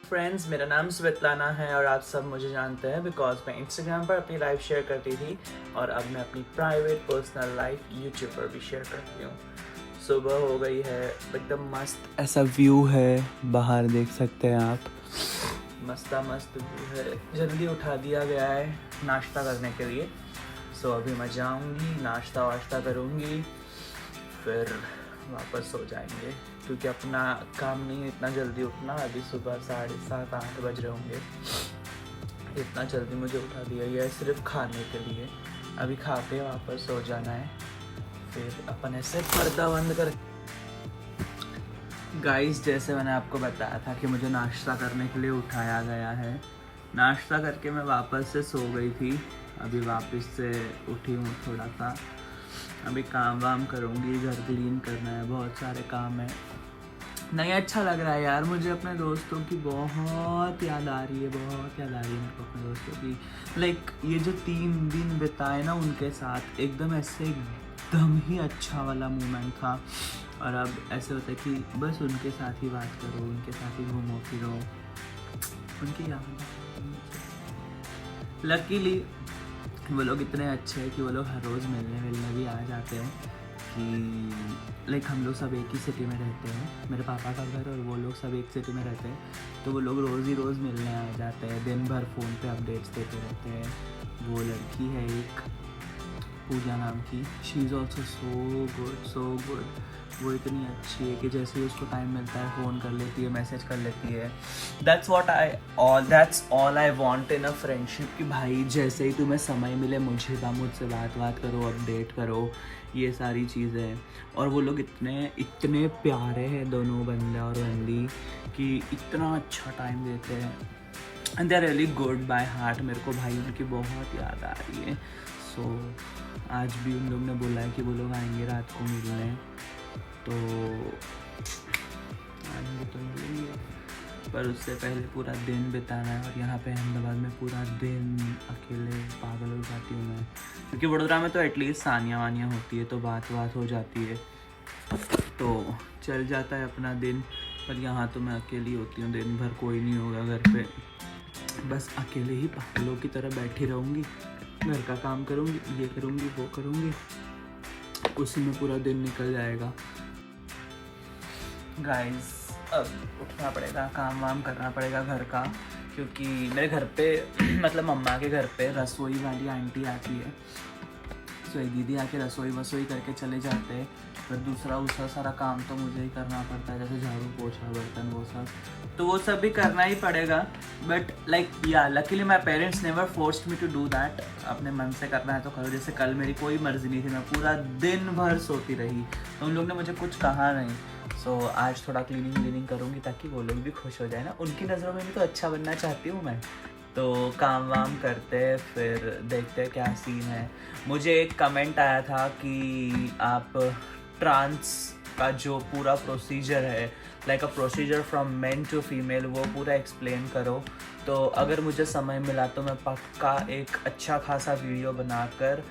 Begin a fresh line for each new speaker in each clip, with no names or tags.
Friends, मेरा नाम Svetlana है और आप सब मुझे जानते हैं बिकॉज मैं इंस्टाग्राम पर अपनी लाइफ शेयर करती थी और अब मैं अपनी प्राइवेट पर्सनल लाइफ यूट्यूब पर भी शेयर करती हूँ। सुबह हो गई है, एकदम मस्त ऐसा व्यू है, बाहर देख सकते हैं आप, मस्त व्यू है। जल्दी उठा दिया गया है नाश्ता करने के लिए। सो अभी मैं जाऊँगी, नाश्ता वाश्ता करूँगी, फिर वापस सो जाएंगे क्योंकि अपना काम नहीं है इतना जल्दी उठना। अभी सुबह 7:30-8 बज रहे होंगे। इतना जल्दी मुझे उठा दिया गया है सिर्फ खाने के लिए। अभी खा के वापस सो जाना है, फिर अपन ऐसे पर्दा बंद कर। गाइस, जैसे मैंने आपको बताया था कि मुझे नाश्ता करने के लिए उठाया गया है, नाश्ता करके मैं वापस से सो गई थी। अभी वापस से उठी हूँ, थोड़ा सा अभी काम वाम करूँगी, घर क्लीन करना है, बहुत सारे काम है। नहीं अच्छा लग रहा है यार, मुझे अपने दोस्तों की बहुत याद आ रही है, बहुत याद आ रही है मेरे को अपने दोस्तों की। लाइक ये जो 3 दिन बिताए ना उनके साथ, एकदम ऐसे एकदम ही अच्छा वाला मोमेंट था। और अब ऐसे होता है कि बस उनके साथ ही बात करो, उनके साथ ही घूमो फिरो, उनकी याद। लकीली वो लोग इतने अच्छे हैं कि वो लोग हर रोज़ मिलने भी आ जाते हैं। कि लाइक हम लोग सब एक ही सिटी में रहते हैं, मेरे पापा का घर और वो लोग सब एक सिटी में रहते हैं, तो वो लोग रोज़ मिलने आ जाते हैं। दिन भर फ़ोन पे अपडेट्स देते रहते हैं। वो लड़की है एक, पूजा नाम की, she is also so good. वो इतनी अच्छी है कि जैसे ही उसको टाइम मिलता है फ़ोन कर लेती है, मैसेज कर लेती है। That's all I want in a friendship. कि भाई जैसे ही तुम्हें समय मिले मुझसे बात करो, अपडेट करो, ये सारी चीज़ें। और वो लोग इतने प्यारे हैं, दोनों बंदा और बंदी, कि इतना अच्छा टाइम देते हैं। And they are really good by heart. मेरे को भाई उनकी बहुत याद आ रही है। सो आज भी उन लोग ने बोला है कि वो लोग आएंगे रात को मिलने, तो आएंगे तो मिलेंगे, पर उससे पहले पूरा दिन बिताना है। और यहाँ पे अहमदाबाद में पूरा दिन अकेले पागल हो जाती हूँ मैं, क्योंकि वडोदरा में तो एटलीस्ट सानिया वानिया होती है तो बात हो जाती है, तो चल जाता है अपना दिन। पर यहाँ तो मैं अकेली होती हूँ, दिन भर कोई नहीं होगा घर पे, बस अकेले ही पागलों की तरह बैठी रहूँगी, घर का काम करूँगी, ये करूँगी, वो करूँगी, उसी में पूरा दिन निकल जाएगा। गाइस, अब उठना पड़ेगा, काम वाम करना पड़ेगा घर का, क्योंकि मेरे घर पे मतलब मम्मा के घर पे रसोई वाली आंटी आती है, तो एक दीदी आके रसोई करके चले जाते हैं। फिर दूसरा सारा काम तो मुझे ही करना पड़ता है, जैसे झाड़ू पोछा बर्तन वो सब, तो वो सब भी करना ही पड़ेगा। But like luckily my parents never forced me to do that. अपने मन से करना है तो करो। जैसे कल मेरी कोई मर्जी नहीं थी, मैं पूरा दिन भर सोती रही, तो उन लोग ने मुझे कुछ कहा नहीं। सो आज थोड़ा क्लीनिंग करूँगी ताकि वो लोग भी खुश हो जाए ना, उनकी नज़रों में भी तो अच्छा बनना चाहती हूँ मैं। तो काम वाम करते हैं, फिर देखते हैं क्या सीन है। मुझे एक कमेंट आया था कि आप ट्रांस का जो पूरा प्रोसीजर है, like a procedure from men to female, वो पूरा एक्सप्लेन करो। तो अगर मुझे समय मिला तो मैं पक्का एक अच्छा खासा वीडियो बनाकर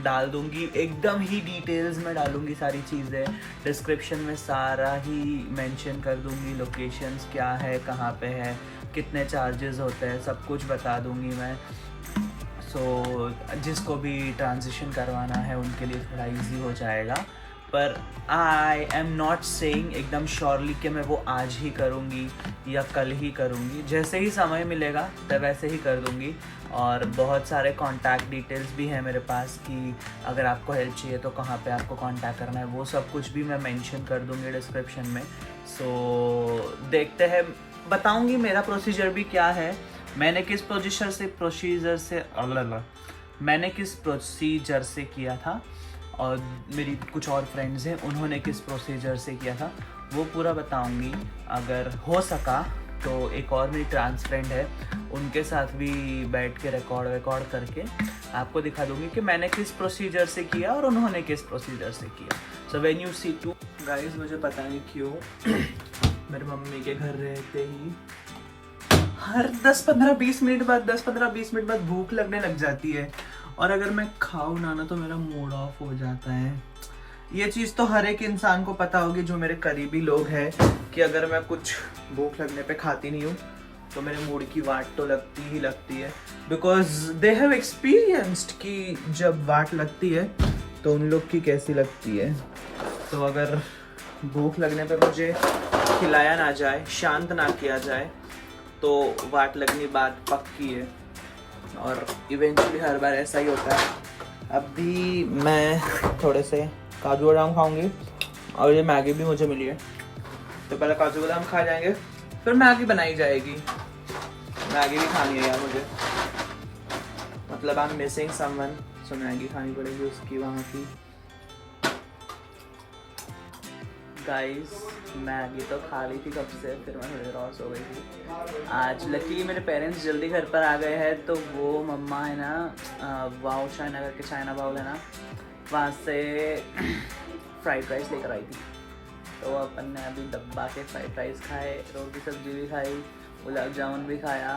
डाल दूँगी, एकदम ही डिटेल्स में डालूँगी सारी चीज़ें। डिस्क्रिप्शन में सारा ही मेंशन कर दूँगी, लोकेशंस क्या है, कहाँ पे है, कितने चार्जेस होते हैं, सब कुछ बता दूँगी मैं। सो जिसको भी ट्रांजिशन करवाना है उनके लिए थोड़ा इजी हो जाएगा। पर आई एम नॉट सेइंग एकदम श्योरली कि मैं वो आज ही करूँगी या कल ही करूँगी, जैसे ही समय मिलेगा तब वैसे ही कर दूँगी। और बहुत सारे कॉन्टैक्ट डिटेल्स भी हैं मेरे पास कि अगर आपको हेल्प चाहिए तो कहाँ पे आपको कॉन्टैक्ट करना है, वो सब कुछ भी मैं मेंशन कर दूँगी डिस्क्रिप्शन में। सो देखते हैं, बताऊँगी मेरा प्रोसीजर भी क्या है, मैंने किस प्रोसीजर से किया था, और मेरी कुछ और फ्रेंड्स हैं उन्होंने किस प्रोसीजर से किया था, वो पूरा बताऊंगी। अगर हो सका तो एक और मेरी ट्रांस फ्रेंड है, उनके साथ भी बैठ के रिकॉर्ड करके आपको दिखा दूंगी कि मैंने किस प्रोसीजर से किया और उन्होंने किस प्रोसीजर से किया। So when you see two guys, मुझे पता नहीं क्यों मेरे मम्मी के घर रहते ही हर 10-15-20 मिनट बाद भूख लगने लग जाती है, और अगर मैं खाऊं ना तो मेरा मूड ऑफ हो जाता है। ये चीज़ तो हर एक इंसान को पता होगी जो मेरे करीबी लोग हैं कि अगर मैं कुछ भूख लगने पे खाती नहीं हूँ तो मेरे मूड की वाट तो लगती ही लगती है, बिकॉज दे हैव एक्सपीरियंस्ड कि जब वाट लगती है तो उन लोग की कैसी लगती है। तो अगर भूख लगने पे मुझे खिलाया ना जाए, शांत ना किया जाए, तो वाट लगनी बात पक्की है और इवेंचुअली हर बार ऐसा ही होता है। अभी मैं थोड़े से काजू बादाम खाऊंगी और ये मैगी भी मुझे मिली है, तो पहले काजू बादाम खा जाएंगे फिर मैगी बनाई जाएगी। मैगी भी खानी है यार मुझे, मतलब I am missing someone, so Maggi खानी पड़ेगी उसकी वहाँ की। गाइस मैगी तो खा ली थी कब से, फिर मैं थोड़ी रॉस हो गई थी। आज लकी मेरे पेरेंट्स जल्दी घर पर आ गए हैं, तो वो मम्मा है ना वाओ चाइना करके चाइना बाउल है ना, वहाँ से फ्राइड राइस लेकर आई थी। तो अपन ने अभी डब्बा के फ्राइड राइस खाए, रोटी सब्जी भी खाई, गुलाब जामुन भी खाया।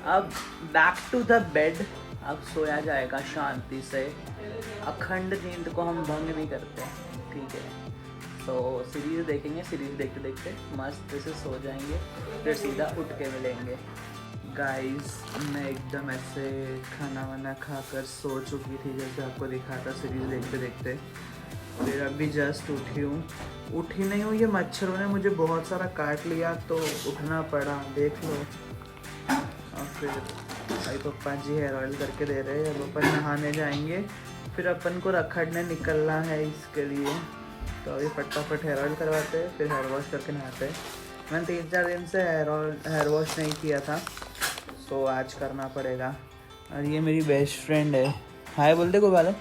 अब बैक टू द बेड, अब सोया जाएगा शांति से। अखंड नींद को हम भंग नहीं करते, ठीक है। तो सीरीज़ देखेंगे, सीरीज़ देखते देखते मस्त से सो जाएंगे, फिर सीधा उठ के मिलेंगे। गाइस मैं एकदम ऐसे खाना वाना खाकर सो चुकी थी, जैसे आपको दिखा था सीरीज़ देखते देखते। फिर अभी जस्ट उठी हूँ, उठी नहीं हूँ, ये मच्छरों ने मुझे बहुत सारा काट लिया तो उठना पड़ा, देख लो। और फिर भाई पप्पा जी हेयर ऑयल करके दे रहे हैं। अब अपन नहाने जाएंगे, फिर अपन को रखड़ने निकलना है इसके लिए, तो अभी फटाफट हेयर ऑयल करवाते हैं, फिर हेयर वॉश करके नहाते हैं। मैंने 3-4 दिन से हेयर वॉश नहीं किया था, तो आज करना पड़ेगा। और ये मेरी बेस्ट फ्रेंड है, हाय बोल दे को वाला,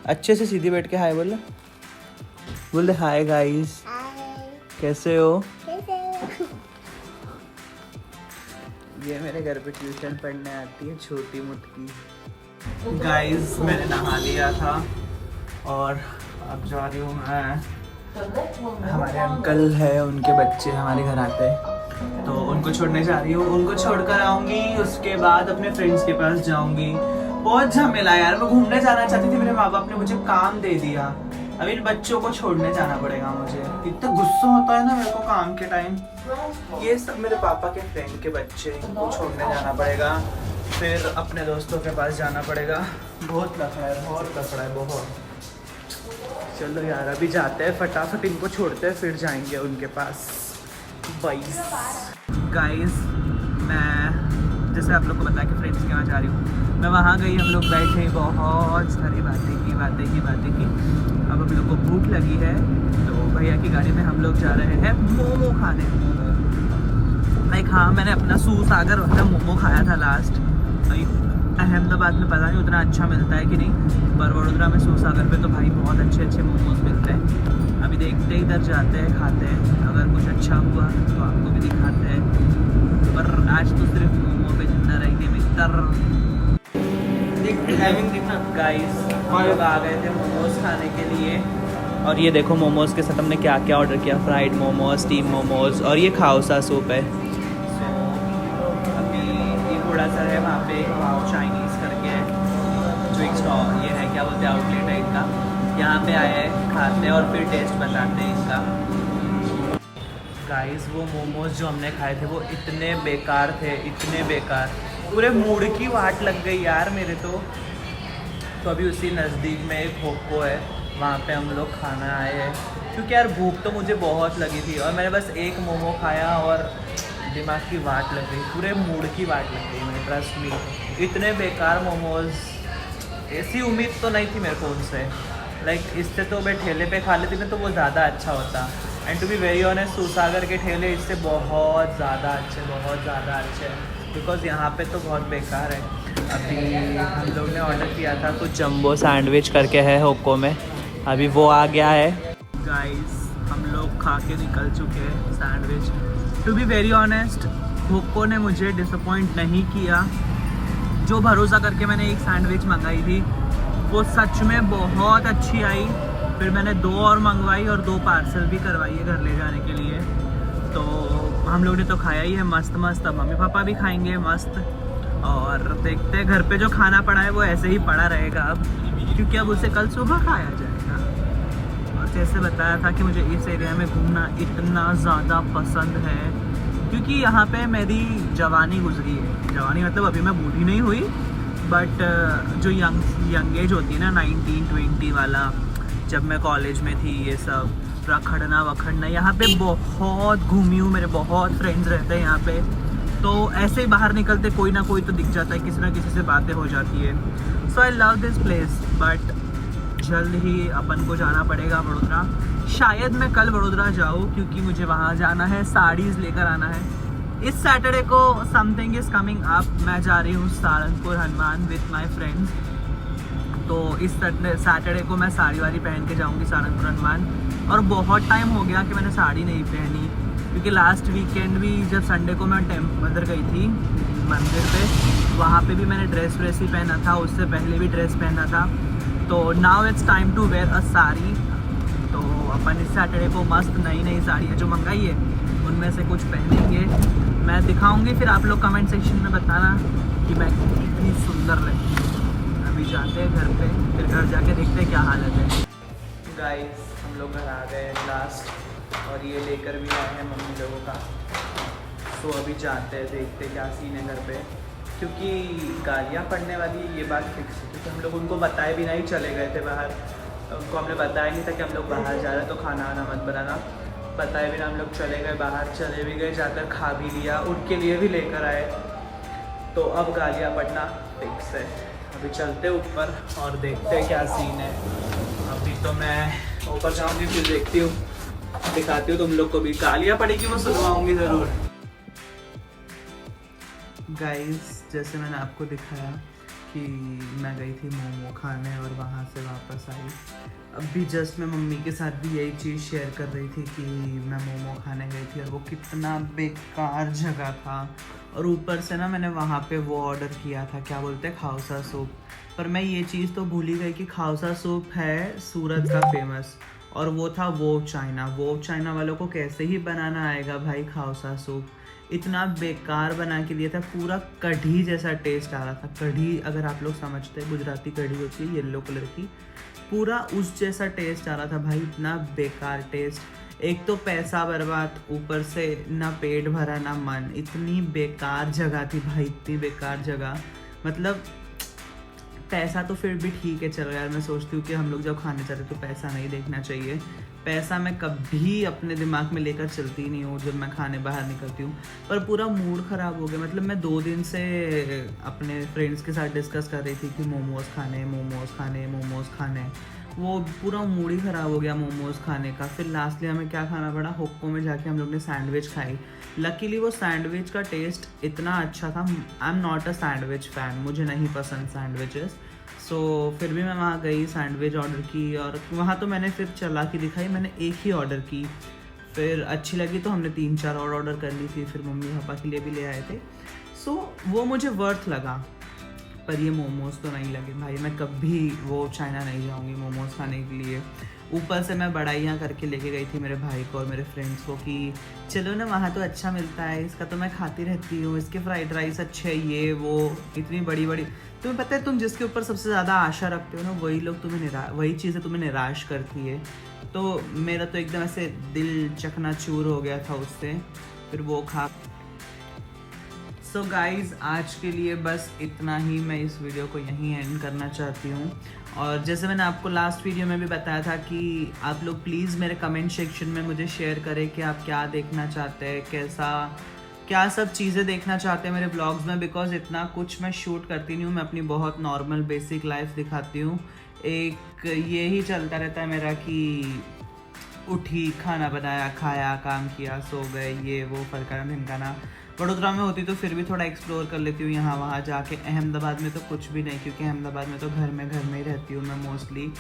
अच्छे से सीधी बैठ के हाय बोल दे। हाय गाइस, कैसे हो? ये मेरे घर पे ट्यूशन पढ़ने आती है, छोटी मुटकी। गाइस मैंने नहा लिया था और अब जा रही हूँ मैं, हमारे अंकल है उनके बच्चे हमारे घर आते हैं, तो उनको छोड़ने जा रही हूँ। उनको छोड़कर आऊँगी, उसके बाद अपने फ्रेंड्स के पास जाऊँगी। बहुत झमेला यार, मैं घूमने जाना चाहती थी, मेरे माँ बाप ने मुझे काम दे दिया। अब इन बच्चों को छोड़ने जाना पड़ेगा मुझे, इतना गुस्सा होता है ना मेरे को काम के टाइम। ये सब मेरे पापा के फ्रेंड के बच्चे, इनको छोड़ने जाना पड़ेगा, फिर अपने दोस्तों के पास जाना पड़ेगा। बहुत लफड़ा है, बहुत लफड़ा है, बहुत। चलो यार अभी जाते हैं, फटाफट इनको छोड़ते हैं, फिर जाएंगे उनके पास। गाइस मैं जैसे आप लोग को बताया कि फ्रेंड्स के यहाँ जा रही हूँ, मैं वहाँ गई, हम लोग बैठे, बहुत सारी बातें की। अब हम लोग को भूख लगी है, तो भैया की गाड़ी में हम लोग जा रहे हैं मोमो खाने। लाइक हाँ, मैंने अपना सूसागर वाला मोमो खाया था लास्ट। अहमदाबाद में पता नहीं उतना अच्छा मिलता है कि नहीं, पर वडोदरा में सूसागर पे तो भाई बहुत अच्छे अच्छे मोमोज मिलते हैं। अभी देखते हैं, इधर जाते हैं, खाते हैं, अगर कुछ अच्छा हुआ तो आपको भी दिखाते हैं, पर आज तो सिर्फ मोमो पे जिंदा रहेंगे मित्र। गाइस हम लोग आ गए थे मोमोज खाने के लिए, और ये देखो मोमोज के साथ हमने क्या क्या ऑर्डर किया, फ्राइड मोमोज, स्टीम मोमोज, और ये खाउसा सूप है। थोड़ा सा है वहाँ पे वाओ चाइनीज़ करके है, जो एक स्टॉल ये है, क्या बोलते हैं, आउटलेट है इनका। यहाँ पे आए हैं, खाते हैं और फिर टेस्ट बताते हैं इसका। गाइस वो मोमोज जो हमने खाए थे वो इतने बेकार थे, इतने बेकार, पूरे मूड की वाट लग गई यार मेरे तो अभी उसी नज़दीक में एक होको है, वहाँ पे हम लोग खाना आए हैं, क्योंकि यार भूख तो मुझे बहुत लगी थी और मैंने बस एक मोमो खाया और दिमाग की वाट लग गई, पूरे मूड की वाट लग गई मेरे, ट्रस्ट मी। इतने बेकार मोमोज, ऐसी उम्मीद तो नहीं थी मेरे को उनसे। लाइक इससे तो मैं ठेले पे खा लेती ना तो वो ज़्यादा अच्छा होता। And to be very honest, सूसागर के ठेले इससे बहुत ज़्यादा अच्छे, बिकॉज यहाँ पे तो बहुत बेकार है। अभी हम लोग ने ऑर्डर किया था कुछ जंबो सैंडविच करके है होको में, अभी वो आ गया है। गाइस हम लोग खा के निकल चुके हैं sandwich. To be very honest, होको ने मुझे डिसअपॉइंट नहीं किया। जो भरोसा करके मैंने एक सैंडविच मंगाई थी वो सच में बहुत अच्छी आई। फिर मैंने 2 और मंगवाई और 2 पार्सल भी करवाई है घर ले जाने के लिए। तो हम लोग ने तो खाया ही है मस्त, अब मम्मी पापा भी खाएंगे मस्त। और देखते हैं, घर पे जो खाना पड़ा है वो ऐसे ही पड़ा रहेगा अब, क्योंकि अब उसे कल सुबह खाया जाएगा। और जैसे बताया था कि मुझे इस एरिया में घूमना इतना ज़्यादा पसंद है क्योंकि यहाँ पे मेरी जवानी गुजरी है। जवानी मतलब अभी मैं बूढ़ी नहीं हुई, बट जो यंग एज होती है ना 19-20 वाला, जब मैं कॉलेज में थी, ये सब रखड़ना वखड़ना, यहाँ पे बहुत घूमी हूँ। मेरे बहुत फ्रेंड्स रहते हैं यहाँ पे, तो ऐसे ही बाहर निकलते कोई ना कोई तो दिख जाता है, किसी ना किसी से बातें हो जाती है। So I love this place, but जल्द ही अपन को जाना पड़ेगा वडोदरा। शायद मैं कल वडोदरा जाऊँ क्योंकि मुझे वहाँ जाना है, साड़ीज़ लेकर आना है। इस सैटरडे को समथिंग इज़ कमिंग अप, मैं जा रही हूँ Saharanpur Hanuman with my friends. तो इस सैटरडे को मैं साड़ी वाड़ी पहन के जाऊँगी सहारनपुर हनुमान। और बहुत टाइम हो गया कि मैंने साड़ी नहीं पहनी, क्योंकि लास्ट वीकेंड भी जब संडे को मैं उधर गई थी मंदिर पे, वहाँ पे भी मैंने ड्रेस ही पहना था, उससे पहले भी ड्रेस पहना था। तो now it's time to wear a sari. तो अपन इस सैटरडे को मस्त नई नई साड़ियाँ जो मंगाई है उनमें से कुछ पहनेंगे, मैं दिखाऊंगी। फिर आप लोग कमेंट सेक्शन में बताना कि मैं कितनी सुंदर लगती हूँ। अभी जाते हैं घर पे, फिर घर जाके देखते हैं क्या हालत है। गाइस हम लोग घर आ गए लास्ट, और ये लेकर भी आए हैं मम्मी लोगों का। तो अभी जाते हैं, देखते क्या सीन है घर पे, क्योंकि गालियाँ पड़ने वाली ये बात फिक्स है। क्योंकि हम लोग उनको बताए भी नहीं चले गए थे बाहर, उनको हमने बताया नहीं था कि हम लोग बाहर जा रहे हैं, तो खाना वाना मत बनाना। बताए बिना हम लोग चले गए बाहर, चले भी गए, जाकर खा भी लिया, उनके लिए भी लेकर आए। तो अब गालियाँ पड़ना फिक्स है। अभी चलते ऊपर और देखते हैं क्या सीन है। अभी तो मैं ऊपर जाऊँगी, फिर देखती हूँ, दिखाती हूँ तुम लोग को भी। गालियाँ पड़ेगी वो सुनवाऊँगी ज़रूर। गाइस जैसे मैंने आपको दिखाया कि मैं गई थी मोमो खाने और वहाँ से वापस आई। अभी जस्ट मैं मम्मी के साथ भी यही चीज़ शेयर कर रही थी कि मैं मोमो खाने गई थी और वो कितना बेकार जगह था। और ऊपर से ना मैंने वहाँ पे वो ऑर्डर किया था, क्या बोलते हैं, खाउसा सूप। पर मैं ये चीज़ तो भूल ही गई कि खाउसा सूप है सूरत का फेमस, और वो था वो चाइना वालों को कैसे ही बनाना आएगा भाई खाउसा सूप। इतना बेकार बना के दिया था, पूरा कढ़ी जैसा टेस्ट आ रहा था। कढ़ी अगर आप लोग समझते हैं, गुजराती कढ़ी होती है येलो कलर की, पूरा उस जैसा टेस्ट आ रहा था भाई। इतना बेकार टेस्ट, एक तो पैसा बर्बाद, ऊपर से ना पेट भरा ना मन। इतनी बेकार जगह थी भाई, इतनी बेकार जगह। मतलब पैसा तो फिर भी ठीक है, चलो यार, मैं सोचती हूँ कि हम लोग जब खाने जाते तो पैसा नहीं देखना चाहिए। पैसा मैं कभी अपने दिमाग में लेकर चलती नहीं हूँ जब मैं खाने बाहर निकलती हूँ। पर पूरा मूड ख़राब हो गया। मतलब मैं 2 दिन से अपने फ्रेंड्स के साथ डिस्कस कर रही थी कि मोमोज़ खाने, वो पूरा मूड ही ख़राब हो गया मोमोज़ खाने का। फिर लास्टली हमें क्या खाना पड़ा, होप्पो में जाके हम लोग ने सैंडविच खाई। लकीली वो सैंडविच का टेस्ट इतना अच्छा था। I am not a sandwich fan, मुझे नहीं पसंद सैंडविचेस। सो फिर भी मैं वहाँ गई, सैंडविच ऑर्डर की, और वहाँ तो मैंने फिर चला के दिखाई, मैंने एक ही ऑर्डर की। फिर अच्छी लगी तो हमने 3-4 और ऑर्डर कर ली थी, फिर मम्मी पापा के लिए भी ले आए थे। सो वो मुझे वर्थ लगा। पर ये मोमोज़ तो नहीं लगे भाई, मैं कभी वो चाइना नहीं जाऊँगी मोमोज़ खाने के लिए। ऊपर से मैं बड़ाइयाँ करके लेके गई थी मेरे भाई को और मेरे फ्रेंड्स को कि चलो ना, वहाँ तो अच्छा मिलता है, इसका तो मैं खाती रहती हूँ, इसके फ्राइड राइस अच्छे, ये वो, इतनी बड़ी बड़ी। तुम्हें पता है, तुम जिसके ऊपर सबसे ज़्यादा आशा रखते हो ना, वही लोग तुम्हें वही चीज़ें तुम्हें निराश करती है। तो मेरा तो एकदम ऐसे दिल चकनाचूर हो गया था उससे, फिर वो खा। सो गाइज़ आज के लिए बस इतना ही, मैं इस वीडियो को यहीं एंड करना चाहती हूँ। और जैसे मैंने आपको लास्ट वीडियो में भी बताया था कि आप लोग प्लीज़ मेरे कमेंट सेक्शन में मुझे शेयर करें कि आप क्या देखना चाहते हैं, क्या सब चीज़ें देखना चाहते हैं मेरे ब्लॉग्स में। बिकॉज इतना कुछ मैं शूट करती नहीं हूँ, मैं अपनी बहुत नॉर्मल बेसिक लाइफ दिखाती हूँ। एक ये ही चलता रहता है मेरा कि उठी, खाना बनाया, खाया, काम किया, सो गए, ये वो फरकाना ढिमकाना। वडोदरा में होती तो फिर भी थोड़ा एक्सप्लोर कर लेती हूँ यहाँ वहाँ जाके। अहमदाबाद में तो कुछ भी नहीं, क्योंकि अहमदाबाद में तो घर में ही रहती हूँ मैं मोस्टली।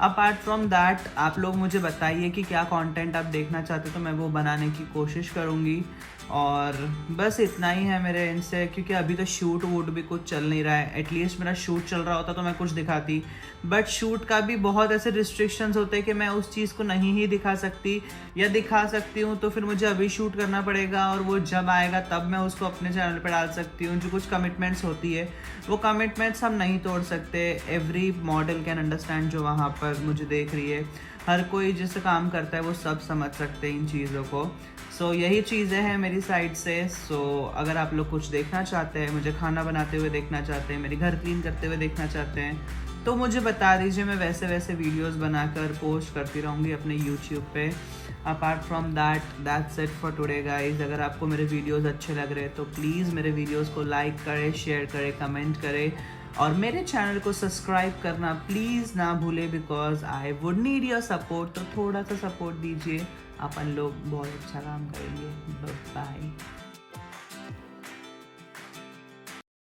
अपार्ट फ्रॉम दैट आप लोग मुझे बताइए कि क्या कंटेंट आप देखना चाहते हो, तो मैं वो बनाने की कोशिश करूँगी। और बस इतना ही है मेरे इनसे, क्योंकि अभी तो शूट वूट भी कुछ चल नहीं रहा है। एटलीस्ट मेरा शूट चल रहा होता तो मैं कुछ दिखाती, बट शूट का भी बहुत ऐसे रिस्ट्रिक्शंस होते हैं कि मैं उस चीज़ को नहीं ही दिखा सकती, या दिखा सकती हूँ तो फिर मुझे अभी शूट करना पड़ेगा, और वो जब आएगा तब मैं उसको अपने चैनल पर डाल सकती हूँ। जो कुछ कमिटमेंट्स होती है वो कमिटमेंट्स हम नहीं तोड़ सकते। एवरी मॉडल कैन अंडरस्टैंड जो वहाँ पर मुझे देख रही है। हर कोई जिससे काम करता है वो सब समझ सकते हैं इन चीज़ों को। सो यही चीज़ें हैं मेरी साइड से। सो अगर आप लोग कुछ देखना चाहते हैं, मुझे खाना बनाते हुए देखना चाहते हैं, मेरे घर क्लीन करते हुए देखना चाहते हैं, तो मुझे बता दीजिए, मैं वैसे वैसे वीडियोस बनाकर पोस्ट करती रहूँगी अपने यूट्यूब पे। Apart from that's it for today guys. अगर आपको मेरे वीडियोस अच्छे लग रहे हैं तो प्लीज़ मेरे वीडियोस को लाइक करें, शेयर करें, कमेंट करें और मेरे चैनल को सब्सक्राइब करना प्लीज़ ना भूलें, because I would need your support. तो थोड़ा सा सपोर्ट दीजिए, अपन लोग बहुत अच्छा काम करेंगे। बाय।